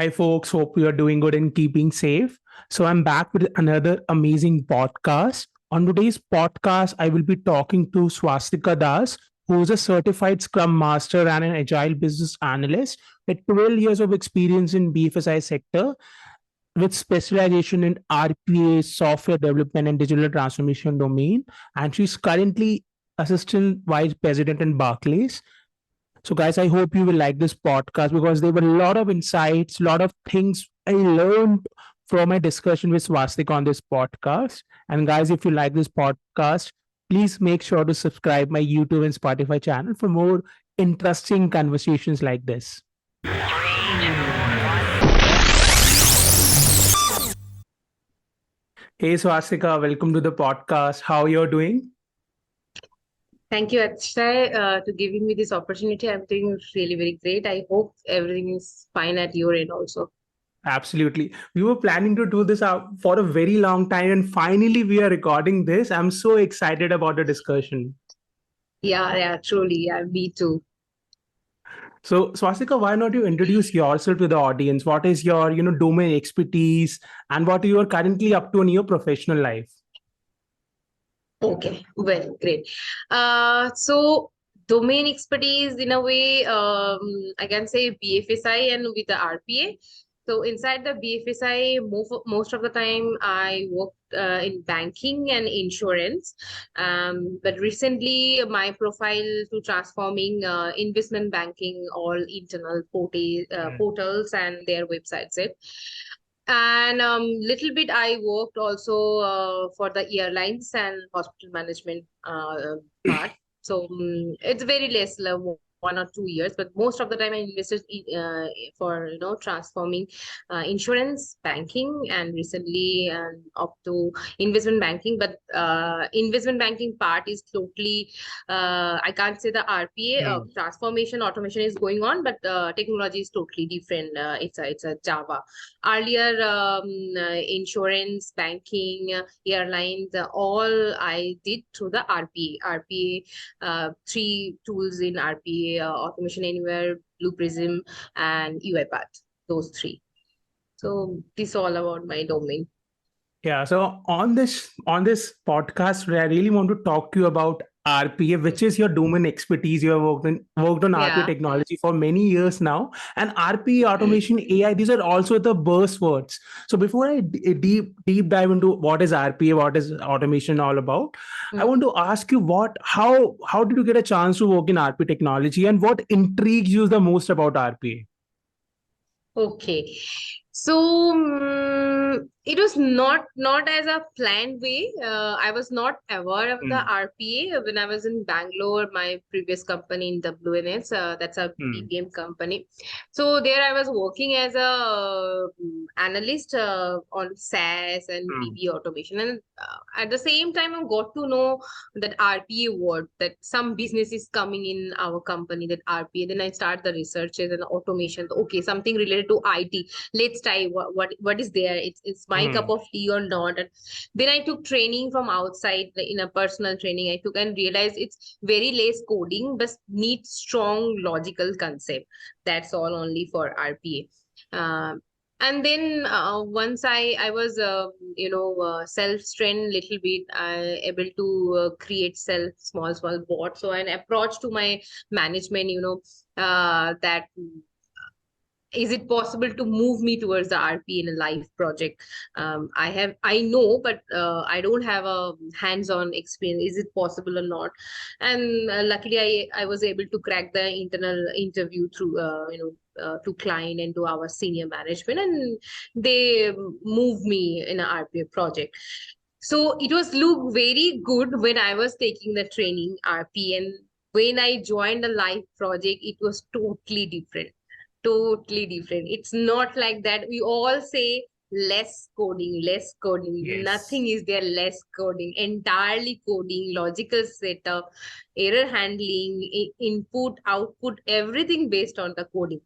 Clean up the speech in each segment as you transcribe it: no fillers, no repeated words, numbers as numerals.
Hi, folks. Hope you are doing good and keeping safe. So, I'm back with another amazing podcast. On today's podcast, I will be talking to Swastika Das, who is a certified Scrum Master and an Agile Business Analyst with 12 years of experience in BFSI sector with specialization in RPA, software development, and digital transformation domain. And she's currently Assistant Vice President in Barclays. So, guys, I hope you will like this podcast because there were a lot of insights, a lot of things I learned from my discussion with Swastik on this podcast. And, guys, if you like this podcast, please make sure to subscribe my YouTube and Spotify channel for more interesting conversations like this. Hey, Swastika, welcome to the podcast. How you're doing? Thank you, Akshay, to giving me this opportunity. I'm doing really very great. I hope everything is fine at your end also. Absolutely. We were planning to do this out for a very long time, and finally, we are recording this. I'm so excited about the discussion. Yeah, truly. Yeah, me too. So, Swastika, why not you introduce yourself to the audience? What is your, domain expertise, and what you are currently up to in your professional life? Okay, well, great. So domain expertise in a way, I can say BFSI and with the RPA. So inside the BFSI, most of the time I worked in banking and insurance. But recently my profile to transforming investment banking, all internal portals and their websites. And little bit I worked also for the airlines and hospital management part. So it's very less, like 1 or 2 years, but most of the time I invested for transforming insurance, banking, and recently up to investment banking. But investment banking part is totally I can't say the RPA transformation automation is going on, but technology is totally different. It's a Java. Earlier, insurance, banking, airlines, all I did through the RPA. RPA, three tools in RPA: Automation Anywhere, Blue Prism, and UiPath. Those three. So this is all about my domain. Yeah. So on this podcast, I really want to talk to you about RPA, which is your domain expertise. You have worked on RPA Yeah. technology for many years now, and RPA, automation, AI. These are also the buzzwords. So before I deep dive into what is RPA, what is automation all about, I want to ask you how did you get a chance to work in RPA technology, and what intrigues you the most about RPA? Okay. So it was not as a planned way. I was not aware of the RPA when I was in Bangalore, my previous company in WNS. That's a BPM company. So there I was working as a analyst on SaaS and PB automation, and at the same time I got to know that RPA word, that some business is coming in our company, that RPA. Then I start the researches and automation. Okay, something related to IT. Let's try what is there. It's my cup of tea or not. And then I took training from outside, in a personal training I took, and realized it's very less coding but needs strong logical concept. That's all only for RPA. And then once I was self-trained little bit, able to create small bots. So an approach to my management, that is it possible to move me towards the RP in a live project? I know, but I don't have a hands-on experience. Is it possible or not? And luckily, I was able to crack the internal interview through to client and to our senior management, and they moved me in an RPA project. So it was look very good when I was taking the training RP, and when I joined the live project, it was totally different. Totally different. It's not like that. We all say less coding, less coding. Yes. Nothing is there less coding. Entirely coding, logical setup, error handling, input, output, everything based on the coding.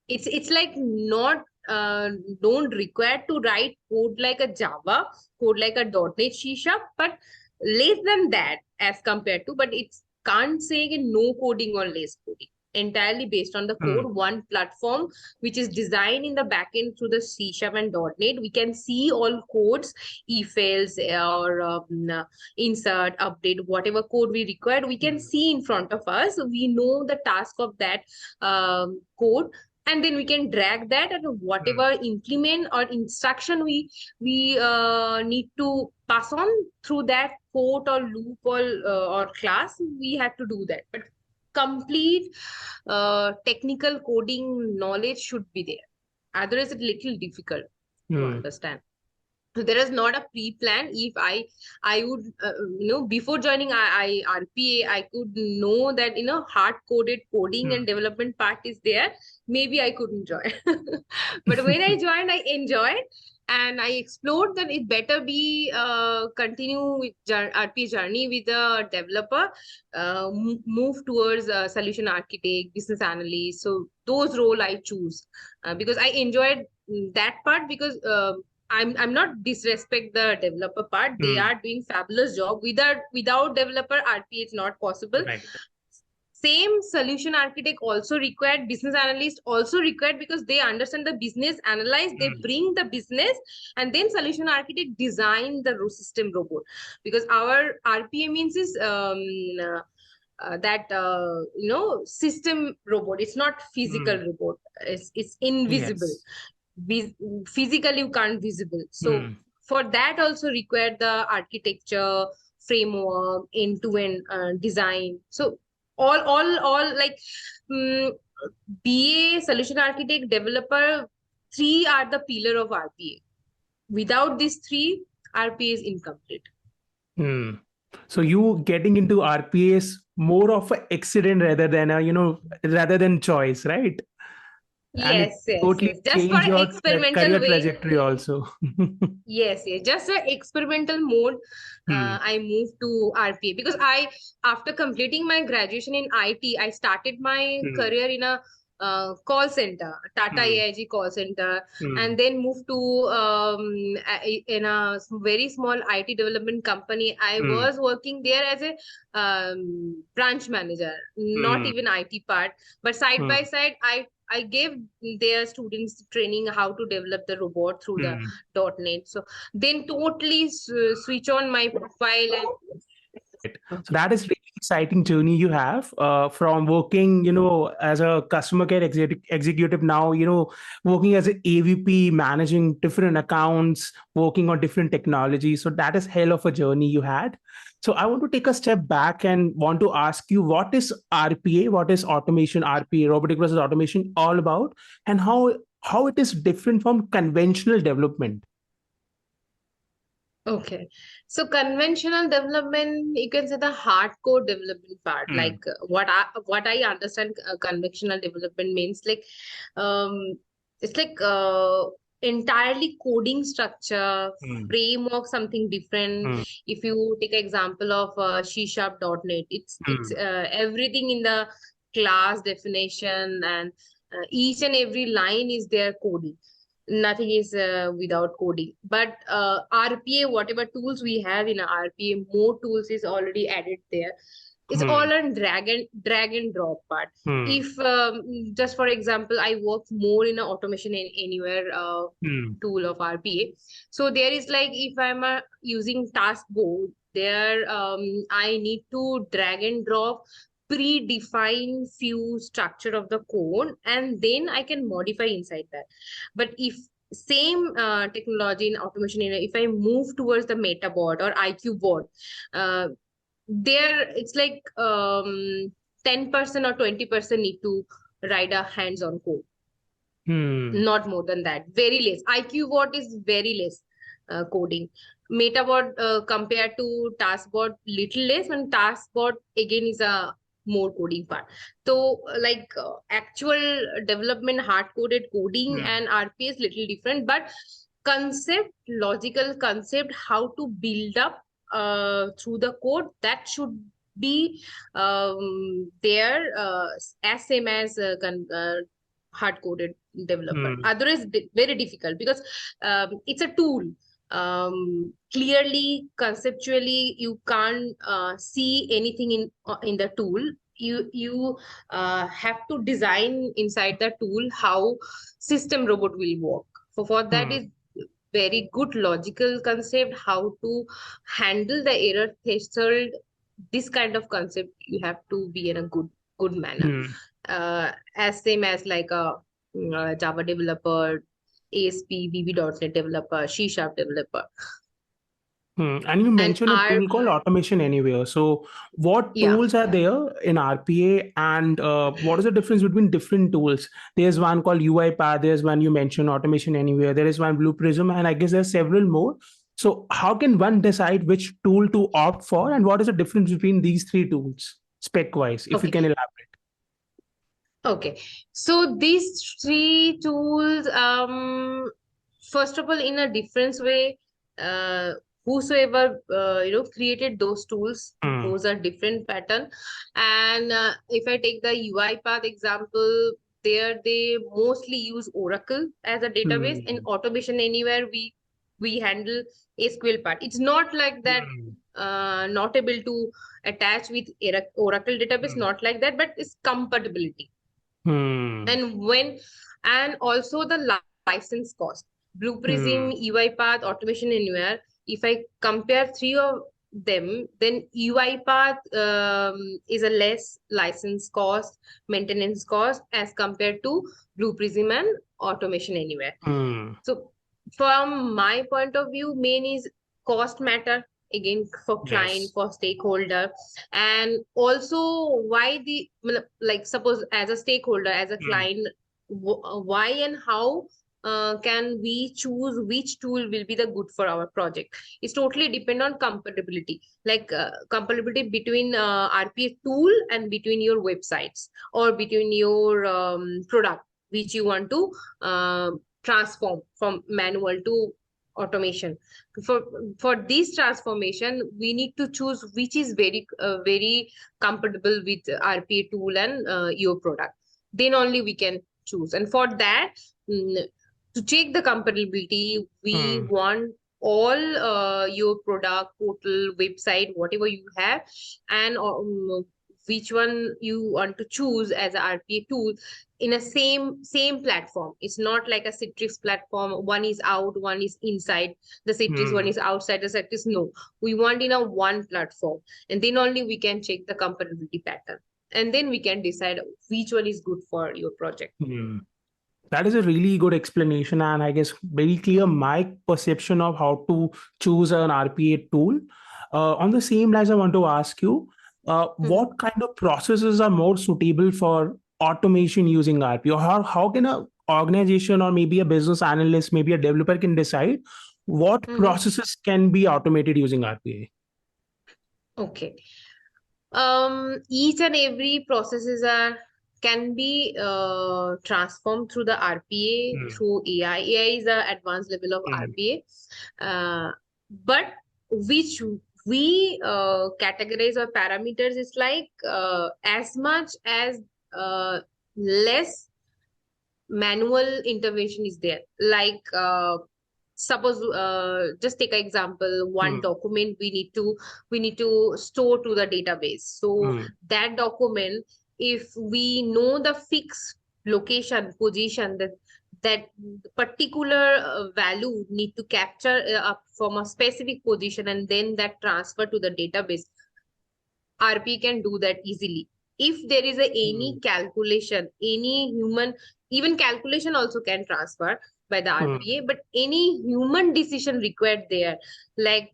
It's like not don't require to write code like a Java, code like a .NET C#, but less than that as compared to. But it's can't say no coding or less coding. entirely based on the code, one platform which is designed in the backend through the C# and .NET. We can see all codes, e-fails or insert, update, whatever code we required, we can see in front of us. We know the task of that code, and then we can drag that, and whatever implement or instruction we need to pass on through that code or loop or class, we have to do that. But complete technical coding knowledge should be there. Otherwise, it's a little difficult to understand. So there is not a pre-plan. If I would before joining RPA, I could know that hard coded coding and development part is there, maybe I couldn't join. But when I joined, I enjoyed, and I explored that it better be continue with RPA journey with the developer, move towards solution architect, business analyst. So those role I choose because I enjoyed that part, because I'm not disrespect the developer part. They are doing fabulous job. Without developer, RPA is not possible. Right. Same solution architect also required, business analyst also required, because they understand the business, analyze, they bring the business, and then solution architect design the system robot. Because our RPA means is system robot. It's not physical robot. It's invisible. Yes. Physically you can't visible. So for that also required the architecture, framework, end-to-end design. So all like BA, solution architect, developer, three are the pillar of RPA. Without these three, RPA is incomplete. So you getting into RPA is more of an accident rather than rather than choice, right? And it Yes. totally Just for change your experimental career way. trajectory also. Yes. Just an experimental mode. I moved to RPA because after completing my graduation in IT, I started my career in a call center, Tata AIG call center, and then moved to in a very small IT development company. I was working there as a branch manager, not even IT part, but side by side, I gave their students training how to develop the robot through the .NET. So then totally switch on my profile. So that is really exciting journey you have from working, as a customer care executive now, working as an AVP, managing different accounts, working on different technologies. So that is hell of a journey you had. So I want to take a step back and want to ask you, what is RPA? What is automation, RPA, robotic process automation, all about, and how it is different from conventional development? Okay. So conventional development, you can say the hardcore development part, like what I understand conventional development means, like it's like entirely coding structure, framework, something different. If you take example of C# .NET, it's everything in the class definition, and each and every line is their coding. Nothing is without coding. But RPA, whatever tools we have in RPA, more tools is already added there. It's all on drag and drop part. If just for example, I work more in a automation anywhere tool of RPA. So there is like, if I'm using task board, there I need to drag and drop predefined few structure of the code, and then I can modify inside that. But if same technology in automation, if I move towards the MetaBot or IQ bot, there it's like 10% or 20% need to write a hands-on code. Not more than that. Very less. IQ bot is very less coding. MetaBot compared to TaskBot, little less, and TaskBot again is a more coding part. So like actual development, hard-coded coding and RPA is little different, but logical concept, how to build up through the code, that should be there as same as hard-coded development. Otherwise, very difficult, because it's a tool. Clearly, conceptually, you can't see anything in the tool. you have to design inside the tool how system robot will work. For that Hmm. is very good logical concept how to handle the error threshold. This kind of concept you have to be in a good manner, Hmm. as same as like a Java developer, ASP VB.NET developer, C Sharp developer. And you And mentioned a our tool called Automation Anywhere. So, what yeah. tools are there in RPA, and what is the difference between different tools? There's one called UiPath. There's one you mentioned, Automation Anywhere. There is one Blue Prism, and I guess there's several more. So, how can one decide which tool to opt for, and what is the difference between these three tools, spec wise? If you Okay. can elaborate. Okay, so these three tools, first of all, in a different way, uh, whosoever created those tools, Hmm. those are different pattern. And if I take the UiPath example, there they mostly use Oracle as a database. In Hmm. Automation Anywhere, we handle SQL part. It's not like that. Hmm. Not able to attach with Oracle database, Hmm. not like that, but it's compatibility. Hmm. And also the license cost. Blue Prism, Hmm. UiPath, Automation Anywhere. If I compare three of them, then UiPath is a less license cost, maintenance cost as compared to Blue Prism and Automation Anywhere. Hmm. So from my point of view, main is cost matter again for client, Yes. for stakeholder, and also why the like suppose as a stakeholder, as a Hmm. client, why and how can we choose which tool will be the good for our project. It's totally depend on compatibility, like compatibility between RPA tool and between your websites or between your product which you want to transform from manual to automation. for for this transformation we need to choose which is very compatible with RPA tool and your product. Then only we can choose. And for that, mm, to check the compatibility, we Hmm. want all your product portal website whatever you have, and which one you want to choose as a RPA tool in a same platform. It's not like a Citrix platform. One is out, one is inside. The Citrix one Hmm. is outside the Citrix. No, we want in a one platform, and then only we can check the compatibility pattern, and then we can decide which one is good for your project. Hmm. That is a really good explanation, and I guess very clear my perception of how to choose an RPA tool. On the same lines, I want to ask you, Mhm. what kind of processes are more suitable for automation using RPA? Or how can a organization or maybe a business analyst, maybe a developer can decide what Mhm. processes can be automated using RPA? Okay. Each and every processes are can be transformed through the RPA Hmm. through AI. AI is the advanced level of Hmm. RPA, but which we categorize or parameters is like as much as less manual intervention is there. Like suppose just take an example, one Hmm. document we need to store to the database. So Hmm. that document, if we know the fixed location position, that particular value need to capture up from a specific position and then that transfer to the database, RP can do that easily. If there is any Hmm. calculation, any human, even calculation also can transfer by the Hmm. RPA, but any human decision required there, like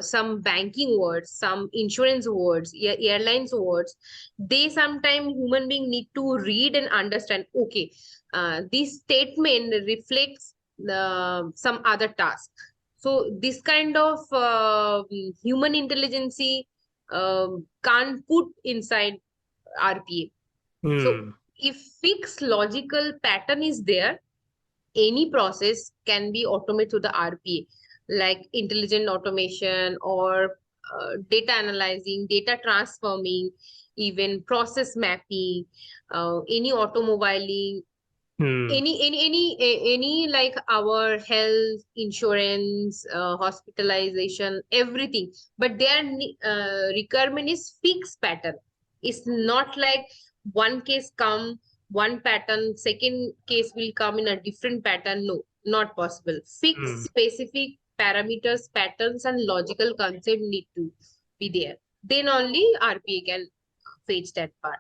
some banking words, some insurance words, airlines words, they sometimes human being need to read and understand. Okay, this statement reflects some other task. So this kind of human intelligence can't put inside RPA. So Hmm. if fixed logical pattern is there, any process can be automated through the RPA, like intelligent automation or data analyzing, data transforming, even process mapping, any automobiling, Hmm. any like our health insurance, hospitalization, everything. But their requirement is fixed pattern. It's not like one case come, one pattern, second case will come in a different pattern. No, not possible. Fixed specific parameters, patterns, and logical concept need to be there. Then only RPA can fetch that part.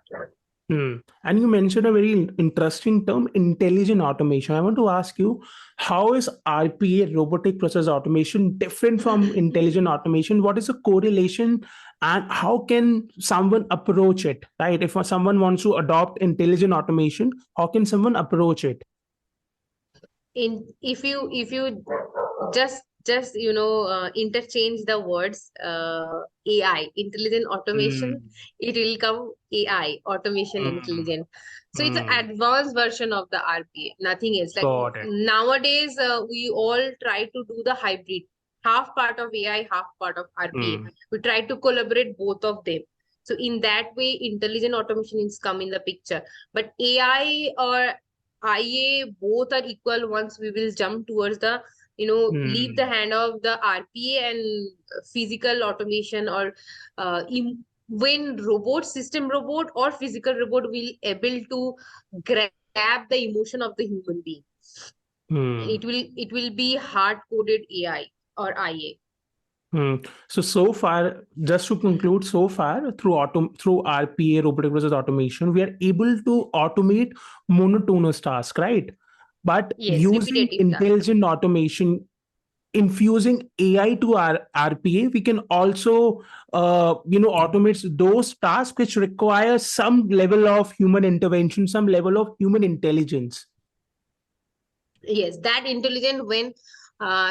And you mentioned a very interesting term, intelligent automation. I want to ask you, how is RPA, robotic process automation, different from intelligent automation? What is the correlation and how can someone approach it, right? If someone wants to adopt intelligent automation, how can someone approach it? If you just interchange the words AI, intelligent automation, Mm, it will come AI, automation mm, intelligent. So it's an mm. advanced version of the RPA, nothing else. Like Got it. nowadays, we all try to do the hybrid, half part of AI, half part of RPA. Mm, We try to collaborate both of them. So in that way, intelligent automation is come in the picture. But AI or IA both are equal once we will jump towards the leave the mm, hand of the RPA and physical automation, or when robot, system robot or physical robot will able to grab the emotion of the human being. mm. It will be hard coded AI or IA. Hmm. So far, just to conclude, so far through RPA, robotic process automation, we are able to automate monotonous tasks, right? But Yes, using repetitive task. intelligent automation, infusing AI to our RPA, we can also automate those tasks which require some level of human intervention, some level of human intelligence. Yes, that intelligent when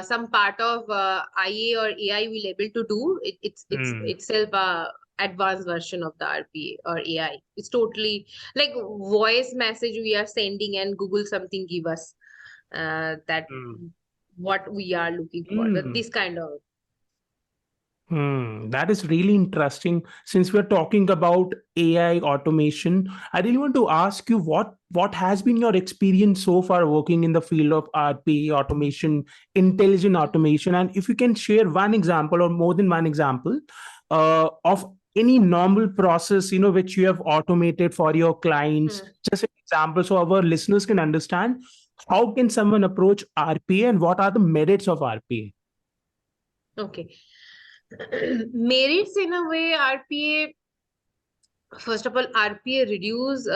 some part of IA or AI will able to do it, it's Hmm. itself a advanced version of the RPA or AI. It's totally like voice message we are sending and Google something give us that Hmm. what we are looking for. That Hmm. this kind of. That is really interesting. Since we're talking about AI automation, I really want to ask you what has been your experience so far working in the field of RPA automation, intelligent automation, and if you can share one example or more than one example of any normal process which you have automated for your clients. Hmm. Just an example, so our listeners can understand how can someone approach RPA and what are the merits of RPA. Okay. Merits in a way, RPA, first of all, RPA reduce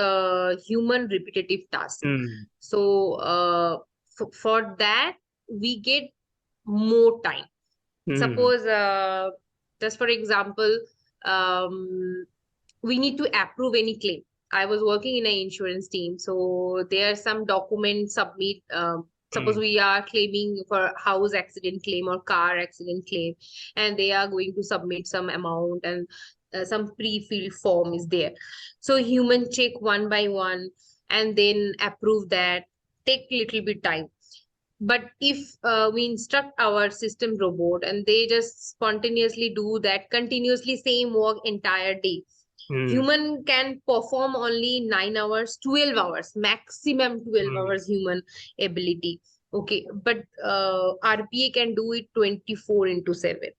human repetitive tasks. Mm, So for that, we get more time. mm, Suppose, just for example, um, we need to approve any claim. I was working in an insurance team, so there are some documents submit. Suppose mm. we are claiming for house accident claim or car accident claim, and they are going to submit some amount, and some pre-filled form is there. So human check one by one and then approve that. Take little bit time. But if we instruct our system robot and they just spontaneously do that continuously same work entire day, Mm, human can perform only 9 hours, 12 hours, maximum 12 mm, hours human ability. Okay, but RPA can do it 24 into 7.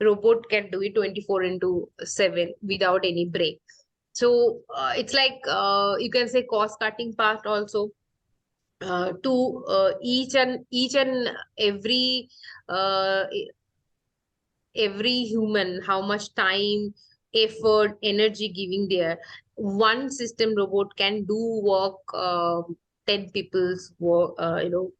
Robot can do it 24 into 7 without any break. So it's like you can say cost cutting part also, to each and uh, every human, how much time, effort, energy giving there. One system robot can do work, 10 people's work,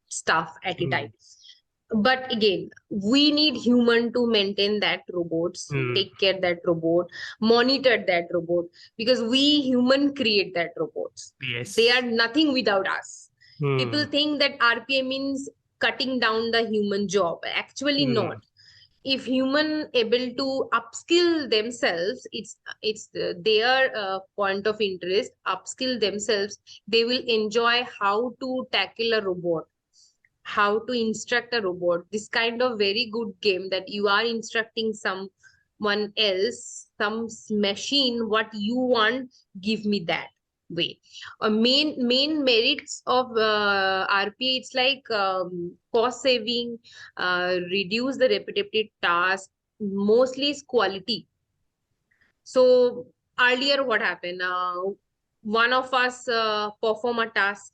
stuff at a time. mm, But again, we need human to maintain that robots, mm. take care that robot, monitor that robot, because we human create that robots. They are Yes. nothing without us. People Mm, think that RPA means cutting down the human job. Actually not. mm, If human able to upskill themselves, it's their point of interest, upskill themselves, they will enjoy how to tackle a robot, how to instruct a robot. This kind of very good game that you are instructing someone else, some machine, what you want, give me that way. Main merits of RPA, it's like cost saving, reduce the repetitive task, mostly is quality. So earlier what happened, one of us perform a task,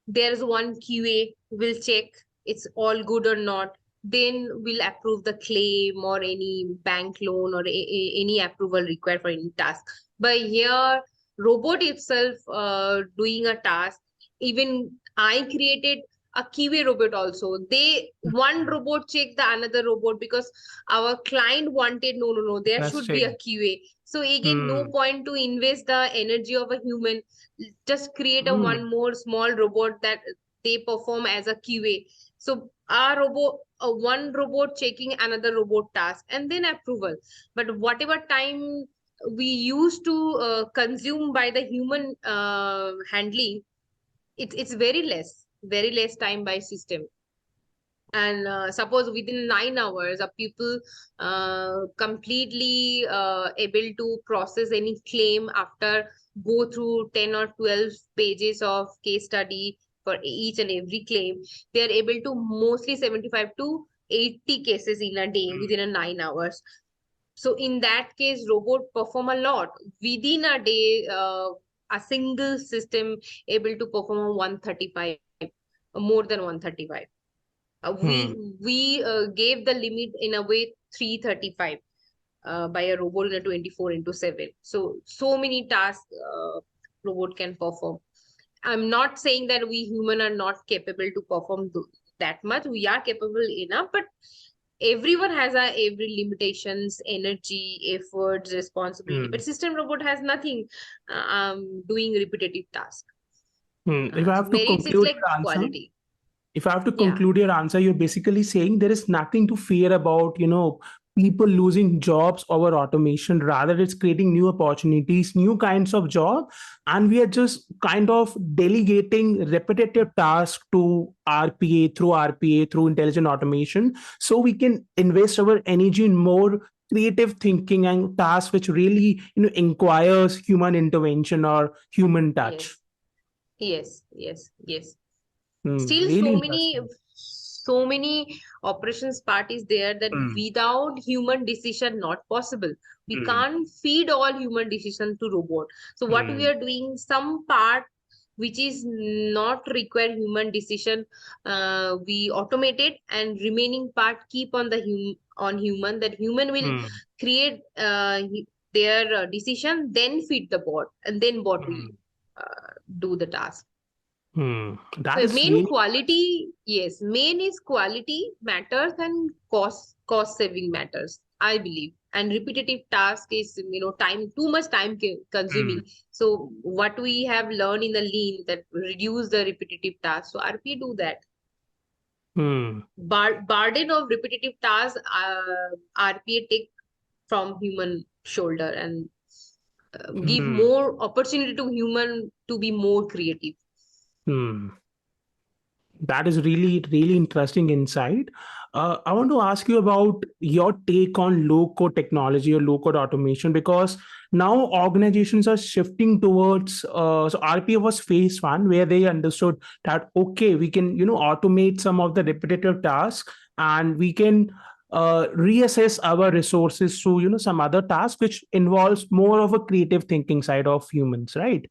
there's one QA will check it's all good or not, then we'll approve the claim or any bank loan or any approval required for any task. But here robot itself doing a task, even I created a QA robot also. They one robot check the another robot because our client wanted, no, there That's should be a true. QA. So again, no Hmm. point to invest the energy of a human. Just create a Hmm. one more small robot that they perform as a QA. So our robot, one robot checking another robot task and then approval. But whatever time we used to consume by the human handling, it's very less time by system. And suppose within 9 hours, a people completely able to process any claim after go through 10 or 12 pages of case study for each and every claim. They are able to mostly 75 to 80 cases in a day Hmm. within a 9 hours. So in that case, robot perform a lot within a day. A single system able to perform a 135, more than 135. Hmm. We gave the limit in a way 335 by a robot in a 24 into 7. So many tasks robot can perform. I'm not saying that we human are not capable to perform that much. We are capable enough, but everyone has a every limitations, energy, efforts, responsibility. Hmm. But system robot has nothing doing repetitive task. Hmm. If I So have to merits is conclude like your answer, quality. if I have to Yeah. conclude your answer, you're basically saying there is nothing to fear about, people losing jobs over automation. Rather, it's creating new opportunities, new kinds of job, and we are just kind of delegating repetitive tasks to RPA through intelligent automation, so we can invest our energy in more creative thinking and tasks which really inquires human intervention or human touch. Yes. Yes. Yes. Yes. Hmm. Still Really interesting. so many operations part is there that Hmm. without human decision not possible. We Hmm. can't feed all human decision to robot. So what we Hmm. are doing, some part which is not require human decision, we automate it, and remaining part keep on the on human, that human will Hmm. create their decision, then feed the bot, and then bot will Hmm. do the task. That So is main really. quality, yes, main is quality matters and cost saving matters, I believe. And repetitive task is, time, too much time Hmm. consuming. So what we have learned in the lean, that reduce the repetitive task. So RP do that. Hmm. Burden of repetitive tasks, RPA take from human shoulder, and give Hmm. more opportunity to human to be more creative. Hmm. That is really, really interesting insight. I want to ask you about your take on low code technology or low code automation, because now organizations are shifting towards. So RPA was phase one where they understood that okay, we can automate some of the repetitive tasks, and we can reassess our resources to some other task which involves more of a creative thinking side of humans, right?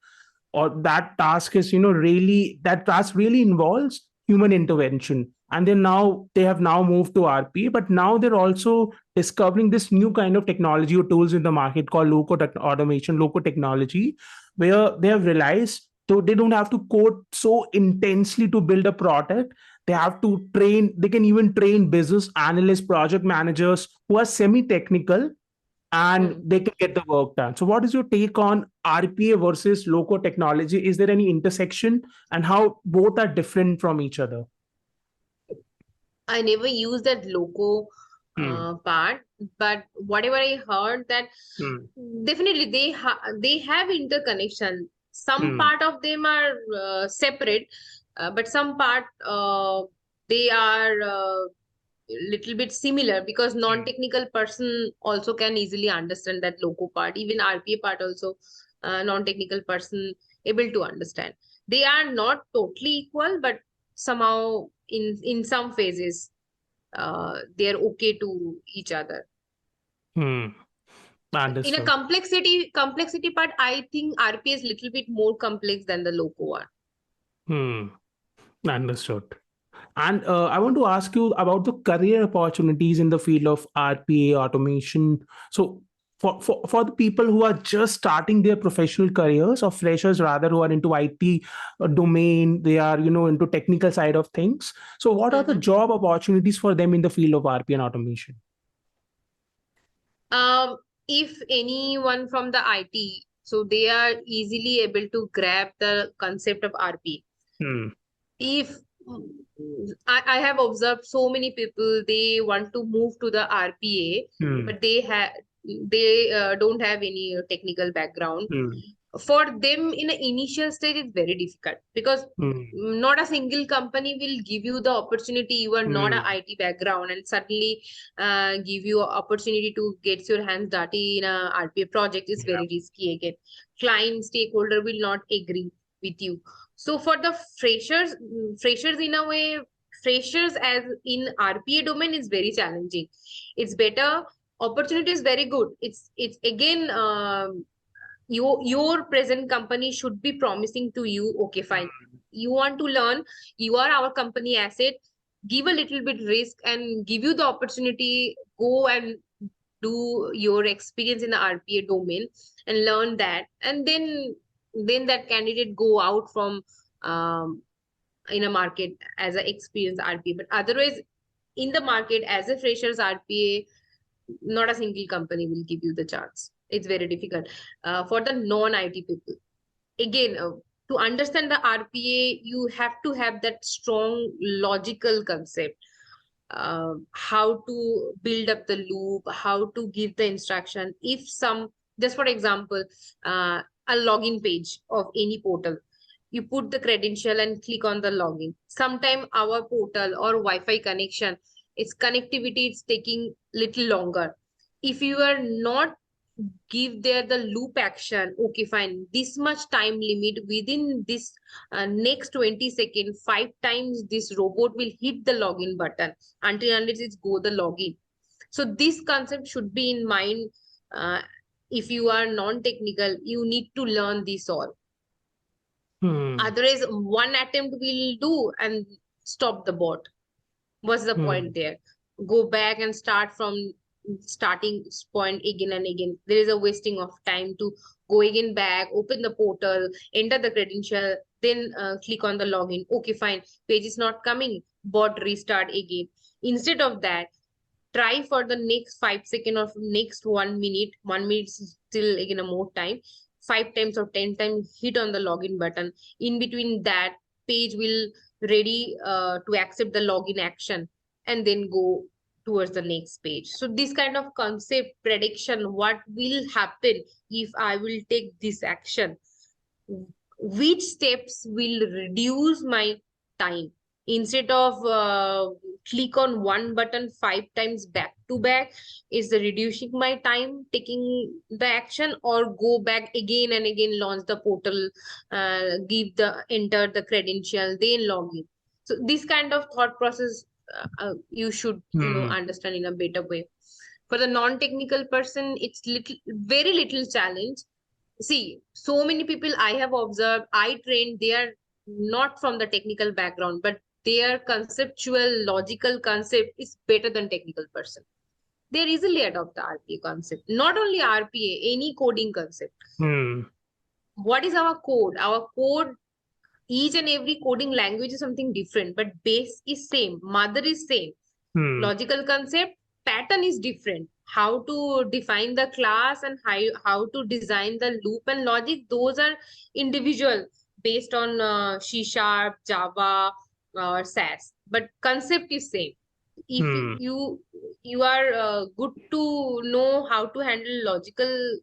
Or that task is really, that task really involves human intervention, and then now they have now moved to RPA, but now they're also discovering this new kind of technology or tools in the market called automation, low code technology, where they have realized so they don't have to code so intensely to build a product. They have to train, they can even train business analysts, project managers who are semi technical, and Hmm. they can get the work done. So, what is your take on RPA versus low-code technology? Is there any intersection, and how both are different from each other? I never use that logo Hmm. part, but whatever I heard that Hmm. definitely they have interconnection. Some Hmm. part of them are separate, but some part they are little bit similar, because Hmm. non-technical person also can easily understand that logo part. Even RPA part also, non-technical person able to understand. They are not totally equal, but somehow in some phases they're okay to each other. Hmm. In a Understood. complexity part, I think RPA is little bit more complex than the loco one. Hmm. Understood. And I want to ask you about the career opportunities in the field of RPA automation. So, for the people who are just starting their professional careers, or freshers rather, who are into IT domain, they are into technical side of things. So, what are the Mhm. job opportunities for them in the field of RPA and automation? Um, if anyone from the IT, so they are easily able to grab the concept of RP. Hmm. If I have observed so many people, they want to move to the RPA, Hmm. but they don't have any technical background. Hmm. For them, in an initial stage, it's very difficult because Hmm. not a single company will give you the opportunity. You are not a Hmm. IT background, and suddenly give you an opportunity to get your hands dirty in a RPA project is Yeah. very risky. Again, client stakeholder will not agree with you. So for the freshers in a way, freshers as in RPA domain is very challenging. It's better. Opportunity is very good. It's again. Your present company should be promising to you, okay, fine, you want to learn, you are our company asset, give a little bit risk and give you the opportunity, go and do your experience in the RPA domain and learn that, and then that candidate go out from in a market as an experienced RPA. But otherwise, in the market as a freshers RPA, not a single company will give you the chance. It's very difficult for the non-IT people. Again, to understand the RPA, you have to have that strong logical concept. How to build up the loop, how to give the instruction. If some, just for example, a login page of any portal, you put the credential and click on the login. Sometime our portal or Wi-Fi connection, its connectivity is taking little longer. If you are not give there the loop action, okay, fine, this much time limit within this next 20 seconds, 5 times this robot will hit the login button until unless it's go the login. So this concept should be in mind. If you are non-technical, you need to learn this all. Hmm. Otherwise, one attempt will do and stop the bot. What's the point Hmm. there? Go back and start from starting point again and again. There is a wasting of time to go again back, open the portal, enter the credential, then click on the login. Okay, fine. Page is not coming. Bot restart again. Instead of that, try for the next 5 seconds or next 1 minute. 1 minute is still again a more time. 5 times or 10 times hit on the login button. In between that, page will ready to accept the login action and then go towards the next page. So this kind of concept prediction, what will happen if I will take this action, which steps will reduce my time, instead of click on one button 5 times back to back, is the reducing my time taking the action, or go back again and again, launch the portal, give the enter the credential, then log in. So this kind of thought process you should Hmm. understand in a better way. For the non-technical person, it's little, very little challenge. See, so many people I have observed, I trained, they are not from the technical background, but their conceptual, logical concept is better than technical person. They easily adopt the RPA concept. Not only RPA, any coding concept. Hmm. What is our code? Our code, each and every coding language is something different, but base is same, mother is same. Hmm. Logical concept, pattern is different. How to define the class and how to design the loop and logic, those are individual based on C sharp, Java, or SAS, but concept is same. If Hmm. you are good to know how to handle logical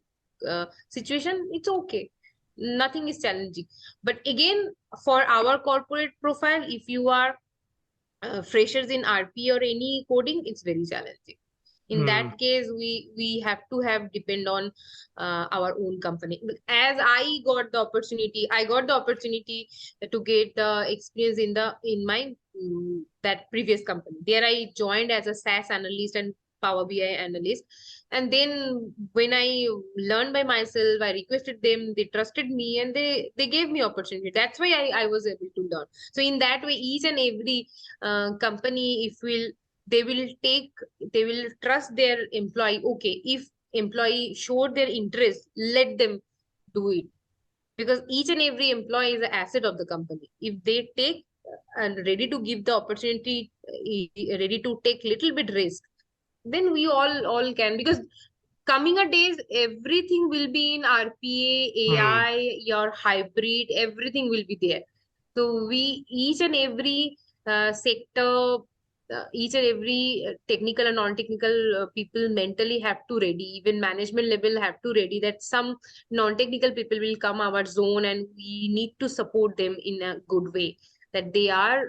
situation, it's okay, nothing is challenging. But again, for our corporate profile, if you are freshers in RP or any coding, it's very challenging. In Hmm. that case, we have to have depend on our own company. As I got the opportunity to get the experience in my that previous company. There I joined as a SAS analyst and Power BI analyst. And then when I learned by myself, I requested them, they trusted me, and they gave me opportunity. That's why I was able to learn. So in that way, each and every company, if will they will take they will trust their employee. Okay, if employee showed their interest, let them do it, because each and every employee is an asset of the company. If they take and ready to give the opportunity, ready to take little bit risk, then we all can, because coming a days everything will be in RPA, Hmm. AI, your hybrid, everything will be there. So we each and every sector, each and every technical and non-technical people mentally have to ready, even management level have to ready, that some non-technical people will come our zone and we need to support them in a good way, that they are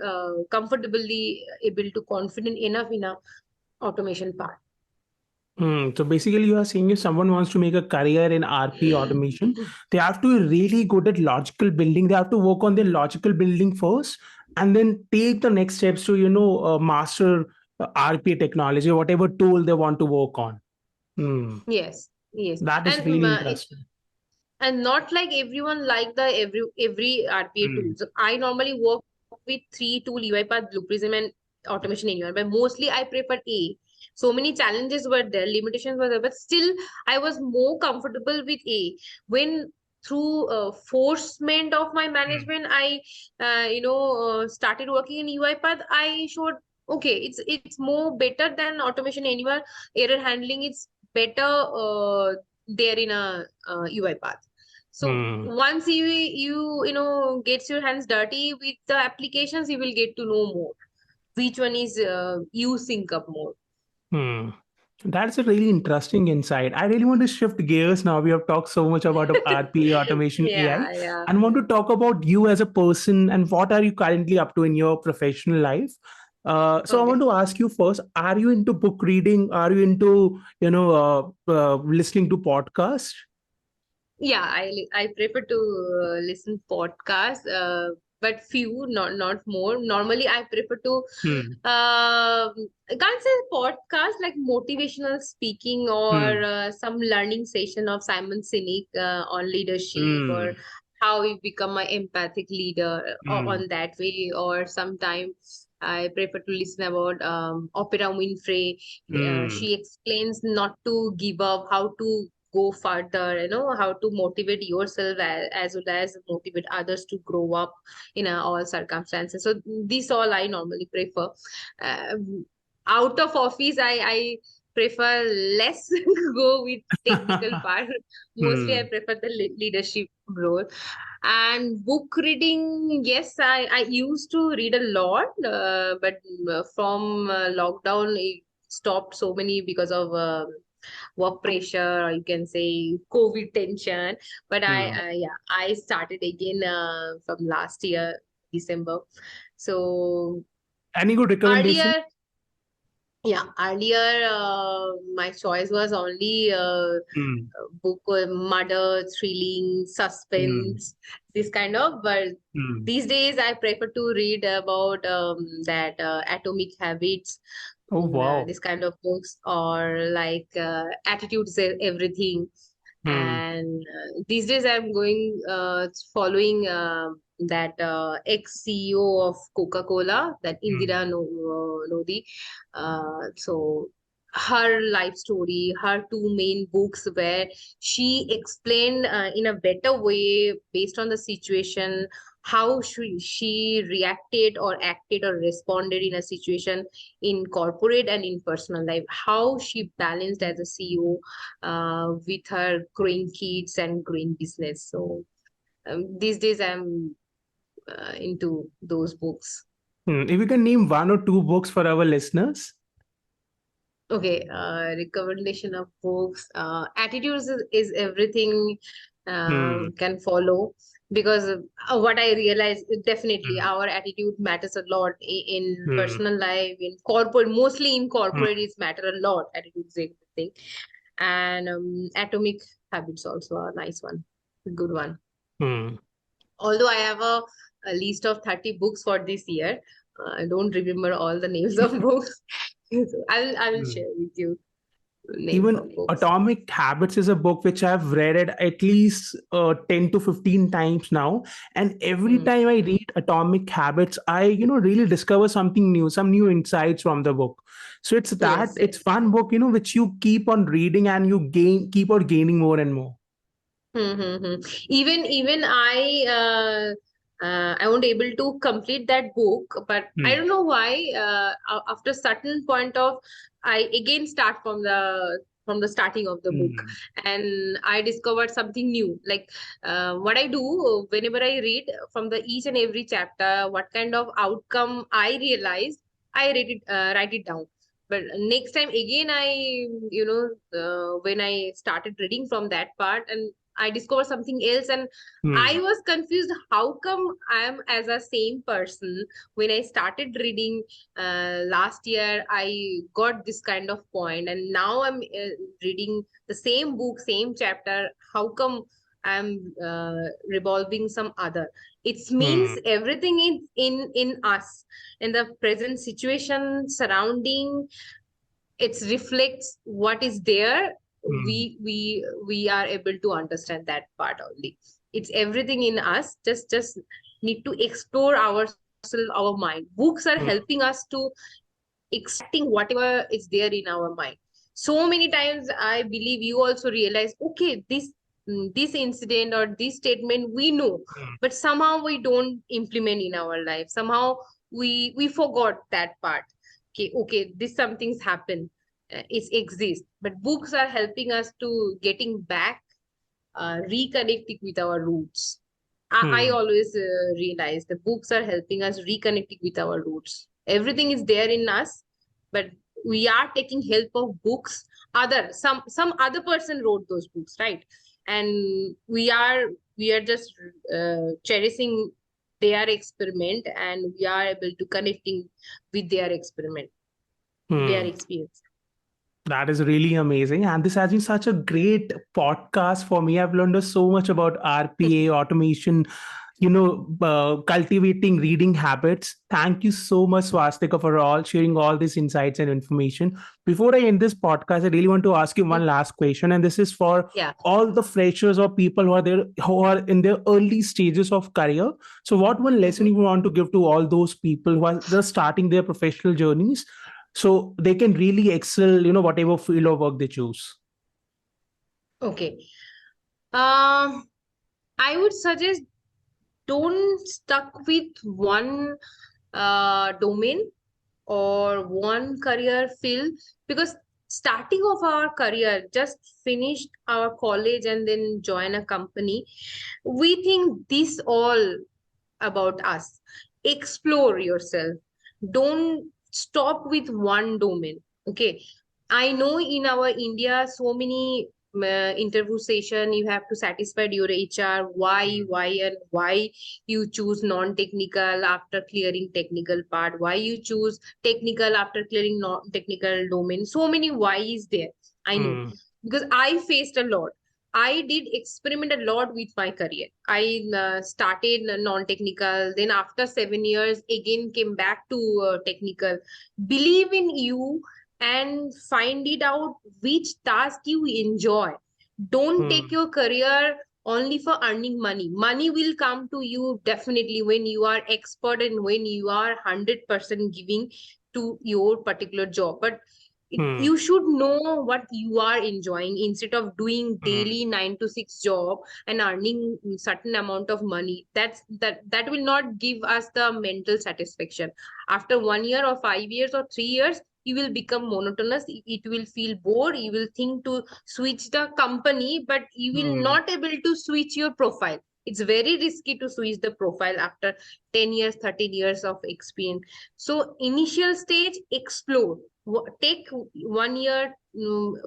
comfortably able to confident enough in a automation part. So basically, you are saying if someone wants to make a career in RP automation, they have to be really good at logical building. They have to work on their logical building first, and then take the next steps to master RPA technology, whatever tool they want to work on. Hmm. Yes, yes. That is And really interesting. and not like everyone like the every RPA Hmm. tools. I normally work with three tool: UiPath, Blue Prism, and Automation Anywhere. But mostly I prefer A. So many challenges were there, limitations were there, but still I was more comfortable with A. When through forcement of my Hmm. management, I started working in UiPath. I showed, okay, it's more better than Automation Anywhere. Error handling is better there in a UiPath. So Hmm. once you gets your hands dirty with the applications, you will get to know more which one is you sync up more. Hmm. That's a really interesting insight. I really want to shift gears now. We have talked so much about RPA, automation, AI, Yeah, yeah. and want to talk about you as a person and what are you currently up to in your professional life. So I want Okay. to ask you first: are you into book reading? Are you into listening to podcasts? Yeah, I prefer to listen podcast, but few, not more. Normally, I prefer to Hmm. I can't say podcast, like motivational speaking or Hmm. some learning session of Simon Sinek on leadership, or Hmm. how we become an empathic leader Hmm. on that way. Or sometimes I prefer to listen about Oprah Winfrey. Hmm. She explains not to give up, how to go further, how to motivate yourself as well as motivate others to grow up in all circumstances. So this all I normally prefer. um, Out of office, I prefer less go with technical part. Mostly I Hmm. prefer the leadership role. And book reading, yes, I used to read a lot, but from lockdown it stopped so many because of work pressure, or you can say COVID tension. But Hmm. I started again from last year December. So Any good recommendation? earlier, yeah, earlier my choice was only Hmm. book murder, thrilling, Hmm. suspense, this kind of. But Hmm. these days I prefer to read about that Atomic Habits, Oh wow. this kind of books, or like Attitudes Everything. Hmm. And these days I'm going following that ex-CEO of Coca-Cola, that Hmm. Indira Nodi. So her life story, her two main books, where she explained in a better way based on the situation, how she reacted or acted or responded in a situation in corporate and in personal life, how she balanced as a CEO with her growing kids and growing business. So these days I'm into those books. If you can name one or two books for our listeners. Okay, recommendation of books. Attitudes is everything Hmm. can follow, because what I realize is definitely Hmm. our attitude matters a lot in Hmm. personal life, in corporate, mostly in Hmm. corporate, it's matter a lot. Attitude is everything. And Atomic Habits also a nice one, a good one. Hmm. Although I have a list of 30 books for this year, I don't remember all the names of books. So I will Hmm. share with you. name Even for books. Atomic Habits is a book which I've read it at least 10 to 15 times now. And every Mhm. time I read Atomic Habits, I, really discover something new, some new insights from the book. So Yes, it's yes. fun book, which you keep on reading and you keep on gaining more and more. Mm-hmm. Even I won't able to complete that book, but I Hmm. don't know why. After certain point of, I again start from the starting of the book, Hmm. and I discovered something new. Like what I do whenever I read from the each and every chapter, what kind of outcome I realize, I write it down. But next time again, when I started reading from that part, and I discovered something else, and I Hmm. was confused. How come I am as a same person? When I started reading last year, I got this kind of point, and now I'm reading the same book, same chapter. How come I'm revolving some other? It means Hmm. everything in us, in the present situation, surrounding, it reflects what is there. Hmm. We are able to understand that part only. It's everything in us, just need to explore ourselves, our mind. Books are Hmm. helping us to extracting whatever is there in our mind. So many times I believe you also realize, okay, this incident or this statement we know, Hmm. but somehow we don't implement in our life. Somehow we forgot that part. Okay, this something's happened, it exists, but books are helping us to getting back, reconnecting with our roots. I Hmm. always realize the books are helping us reconnecting with our roots. Everything is there in us, but we are taking help of books. Some other person wrote those books, right? And we are just cherishing their experiment, and we are able to connecting with their experiment, their Hmm. experience. That is really amazing. And this has been such a great podcast for me. I've learned so much about RPA, automation, cultivating reading habits. Thank you so much, Swastika, for all sharing all these insights and information. Before I end this podcast, I really want to ask you one last question. And this is for Yeah. all the freshers or people who are in their early stages of career. So, what one lesson Mhm. you want to give to all those people who are just starting their professional journeys so they can really excel, whatever field of work they choose? Okay. Um, I would suggest don't stuck with one domain or one career field, because starting of our career, just finished our college and then join a company, we think this all about us. Explore yourself. Don't stop with one domain. Okay. I know in our India, so many interview session, you have to satisfy your HR, why, and why you choose non-technical after clearing technical part, why you choose technical after clearing non-technical domain. So many why is there. I know, Hmm. because I faced a lot. I did experiment a lot with my career. I started non-technical, then after 7 years, again came back to technical. Believe in you and find it out which task you enjoy. Don't take Hmm. your career only for earning money. Money will come to you definitely when you are expert and when you are 100% giving to your particular job. But Hmm. you should know what you are enjoying instead of doing Hmm. daily 9 to 6 job and earning certain amount of money. That will not give us the mental satisfaction. After 1 year or 5 years or 3 years, you will become monotonous. It will feel bored. You will think to switch the company, but you will Hmm. not able to switch your profile. It's very risky to switch the profile after 10 years, 13 years of experience. So initial stage, explore. Take 1 year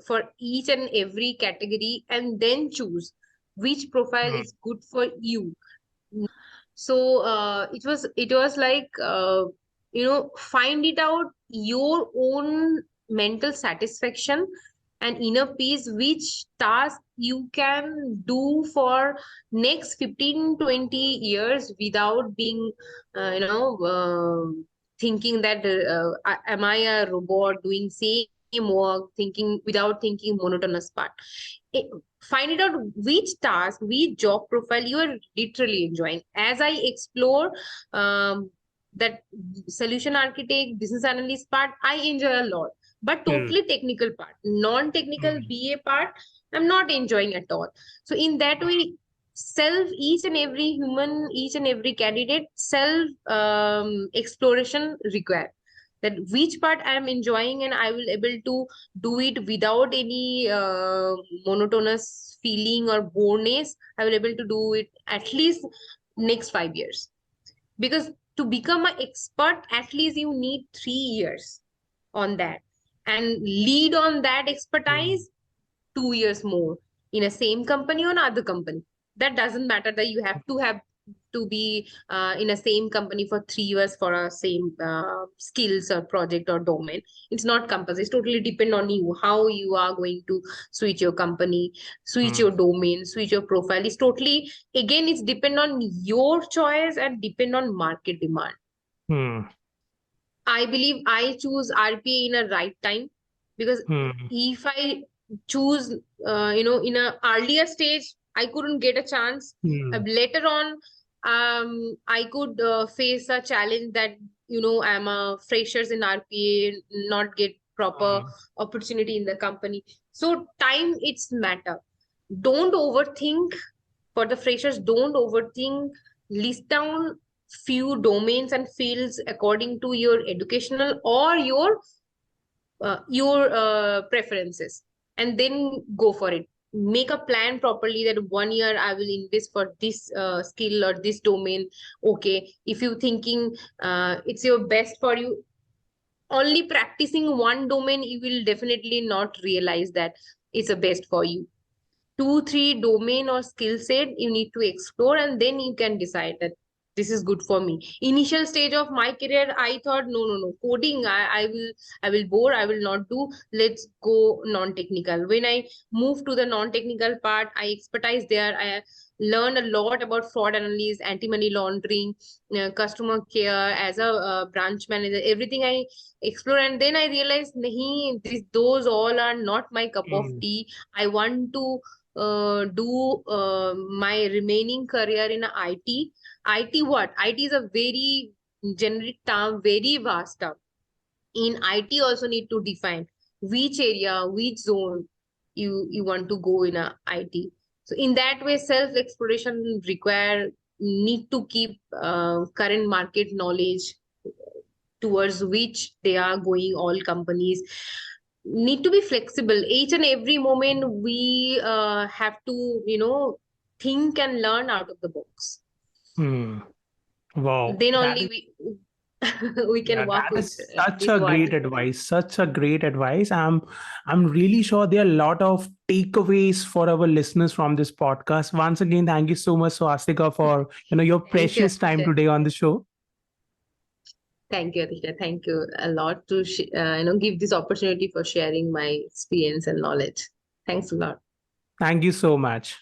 for each and every category, and then choose which profile Hmm. is good for you. So it was like, find it out your own mental satisfaction and inner peace, which task you can do for next 15-20 years without being thinking that am I a robot doing same work, thinking without thinking monotonous part. It, find it out which task, which job profile you are literally enjoying. As I explore that solution architect, business analyst part, I enjoy a lot. But Hmm. totally technical part, non-technical Hmm. BA part, I'm not enjoying at all. So in that way, each and every human, each and every candidate, self exploration required, that which part I am enjoying and I will able to do it without any monotonous feeling or boreness. I will able to do it at least next 5 years, because to become an expert, at least you need 3 years on that, and lead on that Hmm. expertise 2 years more in a same company or another company. That doesn't matter that you have to be in a same company for 3 years for a same skills or project or domain. It's not compulsory. It's totally depend on you how you are going to switch your company, switch Hmm. your domain, switch your profile. It's totally, again, it's depend on your choice and depend on market demand. Hmm. I believe I choose RPA in a right time, because Hmm. if I choose, in a earlier stage, I couldn't get a chance. Hmm. Later on, I could face a challenge that, I'm a freshers in RPA, not get proper Hmm. opportunity in the company. So time, it's matter. Don't overthink. For the freshers, don't overthink. List down few domains and fields according to your educational or your preferences, and then go for it. Make a plan properly that 1 year I will invest for this skill or this domain. Okay, if you thinking it's your best for you, only practicing one domain, you will definitely not realize that it's the best for you. 2 3 domain or skill set you need to explore, and then you can decide that this is good for me. Initial stage of my career, I thought, no, coding, I will bore, I will not do. Let's go non-technical. When I moved to the non-technical part, I expertise there. I learned a lot about fraud analysis, anti-money laundering, customer care as a branch manager. Everything I explore, and then I realized, nahi, those all are not my cup of Hmm. tea. I want to do my remaining career in IT. IT what? IT is a very generic term, very vast term. In IT also need to define which area, which zone you want to go in a IT. So in that way, self exploration require, need to keep current market knowledge towards which they are going. All companies need to be flexible. Each and every moment we have to think and learn out of the box. Hmm. Wow. Then That only is, we can yeah, work that with is such this a world. great advice. Such a great advice. I'm really sure there are a lot of takeaways for our listeners from this podcast. Once again, thank you so much, Swastika, for your Thank you, precious time Atisha. today on the show. Thank you, Atisha. Thank you a lot to give this opportunity for sharing my experience and knowledge. Thanks a lot. Thank you so much.